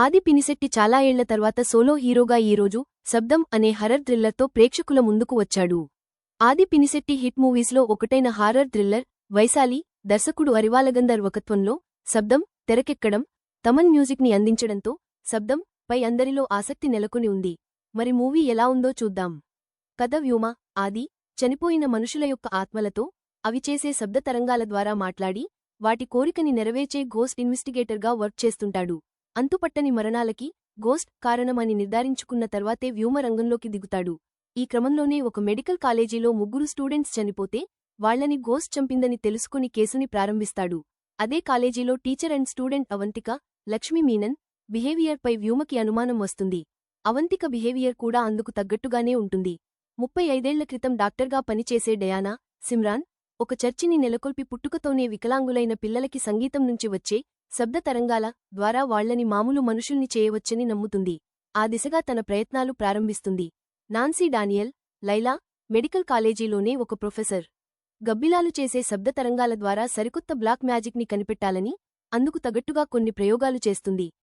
ఆది పినిశెట్టి చాలా ఏళ్ల తర్వాత సోలో హీరోగా ఈరోజు శబ్దం అనే హర్రర్ థ్రిల్లర్తో ప్రేక్షకుల ముందుకు వచ్చాడు. ఆది పినిశెట్టి హిట్ మూవీస్లో ఒకటైన హారర్ థ్రిల్లర్ వైశాలి దర్శకుడు అరివాలగన్ దర్శకత్వంలో శబ్దం తెరకెక్కడం, తమన్ మ్యూజిక్ని అందించడంతో శబ్దం పై అందరిలో ఆసక్తి నెలకొని ఉంది. మరి మూవీ ఎలా ఉందో చూద్దాం. కథ వ్యూమ ఆది చనిపోయిన మనుషుల యొక్క ఆత్మలతో అవి చేసే శబ్ద తరంగాల ద్వారా మాట్లాడి వాటి కోరికని నెరవేర్చే గోస్ట్ ఇన్వెస్టిగేటర్గా వర్క్ చేస్తుంటాడు. అంతుపట్టని మరణాలకి గోస్ట్ కారణమని నిర్ధారించుకున్న తర్వాతే వ్యూమ రంగంలోకి దిగుతాడు. ఈ క్రమంలోనే ఒక మెడికల్ కాలేజీలో 3 స్టూడెంట్స్ చనిపోతే వాళ్లని గోస్ట్ చంపిందని తెలుసుకుని కేసుని ప్రారంభిస్తాడు. అదే కాలేజీలో teacher and student Avanthika, Lakshmi Menon behaviour పై వ్యూమకి అనుమానం వస్తుంది. అవంతిక బిహేవియర్ కూడా అందుకు తగ్గట్టుగానే ఉంటుంది. 35 ఏళ్ల క్రితం డాక్టర్గా పనిచేసే డయానా, సిమ్రాన్ ఒక చర్చిని నెలకొల్పి పుట్టుకతోనే వికలాంగులైన పిల్లలకి సంగీతం నుంచి వచ్చే శబ్ద తరంగాల ద్వారా వాళ్లని మామూలు మనుషుల్ని చేయవచ్చని నమ్ముతుంది. ఆ దిశగా తన ప్రయత్నాలు ప్రారంభిస్తుంది. నాన్సీ డానియల్, లైలా మెడికల్ కాలేజీలోనే ఒక ప్రొఫెసర్. గబ్బిలాలు చేసే శబ్ద తరంగాల ద్వారా సరికొత్త బ్లాక్ మ్యాజిక్ని కనిపెట్టాలని అందుకు తగ్గట్టుగా కొన్ని ప్రయోగాలు చేస్తుంది.